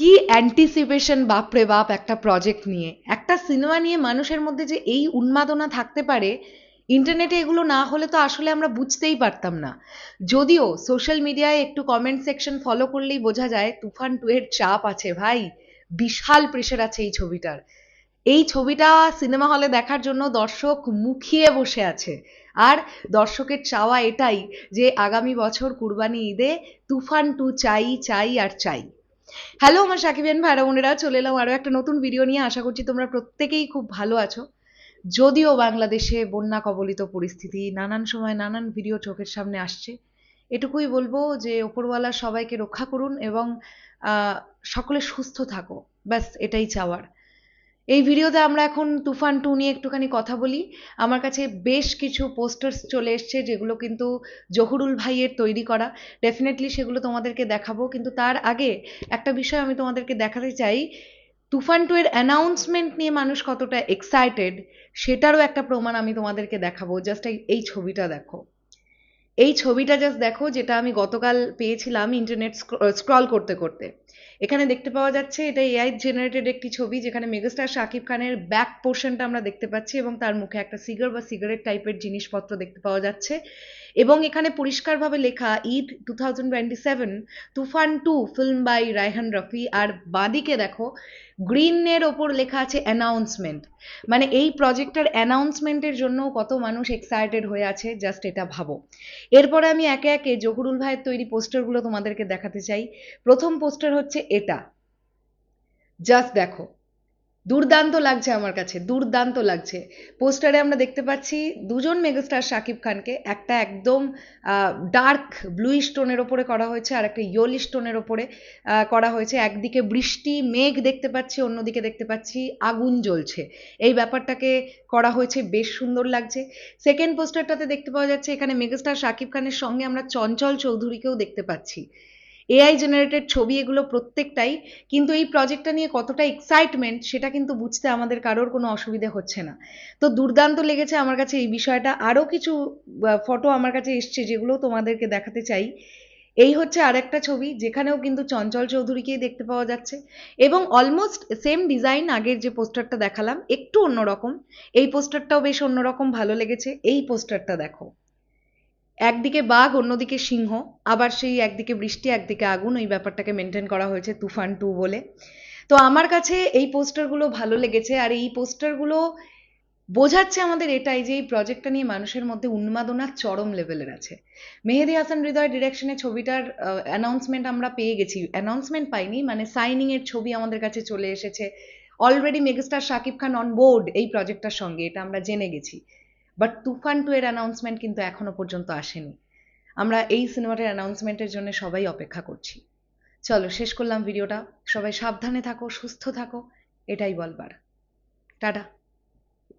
কি অ্যান্টিসিপেশন বাপরে বাপ একটা প্রজেক্ট নিয়ে, একটা সিনেমা নিয়ে মানুষের মধ্যে যে এই উন্মাদনা থাকতে পারে, ইন্টারনেটে এগুলো না হলে তো আসলে আমরা বুঝতেই পারতাম না। যদিও সোশ্যাল মিডিয়ায় একটু কমেন্ট সেকশন ফলো করলেই বোঝা যায় তুফান 2 এর চাপ আছে ভাই, বিশাল প্রেশার আছে এই ছবিটার। এই ছবিটা সিনেমা হলে দেখার জন্য দর্শক মুখিয়ে বসে আছে। আর দর্শকের চাওয়া এটাই যে আগামী বছর কুরবানি ঈদে তুফান 2 চাই চাই আর চাই। হ্যালো আমার সাকিবিয়ান ভাইরা বোনেরা, চলে এলাম আরো একটা নতুন ভিডিও নিয়ে। আশা করছি তোমরা প্রত্যেকেই খুব ভালো আছো। যদিও বাংলাদেশে বন্যা কবলিত পরিস্থিতি, নানান সময় নানান ভিডিও চোখের সামনে আসছে, এটুকুই বলবো যে ওপরওয়ালা সবাইকে রক্ষা করুন এবং সকলে সুস্থ থাকো, ব্যাস এটাই চাওয়ার। এই ভিডিওতে আমরা এখন তুফান 2 নিয়ে একটুখানি কথা বলি। আমার কাছে বেশ কিছু পোস্টার্স চলে এসছে যেগুলো কিন্তু জহুরুল ভাইয়ের তৈরি করা। ডেফিনেটলি সেগুলো তোমাদেরকে দেখাবো, কিন্তু তার আগে একটা বিষয় আমি তোমাদেরকে দেখাতে চাই। তুফান 2 এর অ্যানাউন্সমেন্ট নিয়ে মানুষ কতটা এক্সাইটেড সেটারও একটা প্রমাণ আমি তোমাদেরকে দেখাবো। জাস্ট এই ছবিটা দেখো, এই ছবিটা জাস্ট দেখো, যেটা আমি গতকাল পেয়েছিলাম ইন্টারনেট স্ক্রল করতে করতে। এখানে দেখতে পাওয়া যাচ্ছে এটা এআই জেনারেটেড একটি ছবি, যেখানে মেগাস্টার শাকিব খানের ব্যাক পোর্শনটা আমরা দেখতে পাচ্ছি এবং তার মুখে একটা সিগার বা সিগারেট টাইপের জিনিসপত্র দেখতে পাওয়া যাচ্ছে। এবং এখানে পরিষ্কারভাবে লেখা ঈদ 2027 তুফান 2 ফিল্ম বাই রায়হান রফি। আর বাঁদিকে দেখো গ্রিনের ওপর লেখা আছে অ্যানাউন্সমেন্ট। মানে এই প্রজেক্টটার অ্যানাউন্সমেন্টের জন্য কত মানুষ এক্সাইটেড হয়ে আছে, জাস্ট এটা ভাবো। এরপরে আমি একে একে জহুরুল ভাইয়ের তৈরি পোস্টারগুলো তোমাদেরকে দেখাতে চাই। প্রথম পোস্টার হচ্ছে এটা, জাস্ট দেখো, দুর্দান্ত লাগছে, আমার কাছে দুর্দান্ত লাগছে। পোস্টারে আমরা দেখতে পাচ্ছি দুজন মেগাস্টার শাকিব খানকে, একটা একদম ডার্ক ব্লুইশ টোনের ওপরে করা হয়েছে আর একটা ইয়েলিশ টোনের ওপরে করা হয়েছে। একদিকে বৃষ্টি মেঘ দেখতে পাচ্ছি, অন্যদিকে দেখতে পাচ্ছি আগুন জ্বলছে। এই ব্যাপারটাকে করা হয়েছে, বেশ সুন্দর লাগছে। সেকেন্ড পোস্টারটাতে দেখতে পাওয়া যাচ্ছে এখানে মেগাস্টার শাকিব খানের সঙ্গে আমরা চঞ্চল চৌধুরীকেও দেখতে পাচ্ছি। এআই জেনারেটেড ছবি এগুলো প্রত্যেকটাই, কিন্তু এই প্রজেক্টটা নিয়ে কতটা এক্সাইটমেন্ট সেটা কিন্তু বুঝতে আমাদের কারোর কোনো অসুবিধে হচ্ছে না। তো দুর্দান্ত লেগেছে আমার কাছে এই বিষয়টা। আরও কিছু ফটো আমার কাছে এসছে যেগুলো তোমাদেরকে দেখাতে চাই। এই হচ্ছে আরেকটা ছবি, যেখানেও কিন্তু চঞ্চল চৌধুরীকেই দেখতে পাওয়া যাচ্ছে এবং অলমোস্ট সেম ডিজাইন আগের যে পোস্টারটা দেখালাম, একটু অন্যরকম। এই পোস্টারটাও বেশ অন্যরকম, ভালো লেগেছে। এই পোস্টারটা দেখো, একদিকে বাঘ অন্যদিকে সিংহ, আবার সেই একদিকে বৃষ্টি একদিকে আগুন, ওই ব্যাপারটাকে মেনটেন করা হয়েছে তুফান 2 বলে। তো আমার কাছে এই পোস্টারগুলো ভালো লেগেছে। আর এই পোস্টারগুলো বোঝাচ্ছে আমাদের এটাই যে এই প্রজেক্টটা নিয়ে মানুষের মধ্যে উন্মাদনা চরম লেভেলের আছে। মেহেদী হাসান হৃদয় ডিরেকশনে ছবিটার অ্যানাউন্সমেন্ট আমরা পেয়ে গেছি, অ্যানাউন্সমেন্ট পাইনি, মানে সাইনিং এর ছবি আমাদের কাছে চলে এসেছে। Already megastar Shakib Khan on board এই প্রজেক্টটার সঙ্গে, এটা আমরা জেনে গেছি। বাট তুফান 2 এর অ্যানাউন্সমেন্ট কিন্তু এখনো পর্যন্ত আসেনি। আমরা এই সিনেমাটার অ্যানাউন্সমেন্টের জন্য সবাই অপেক্ষা করছি। চলো শেষ করলাম ভিডিওটা। সবাই সাবধানে থাকো, সুস্থ থাকো, এটাই বলবার। টাটা।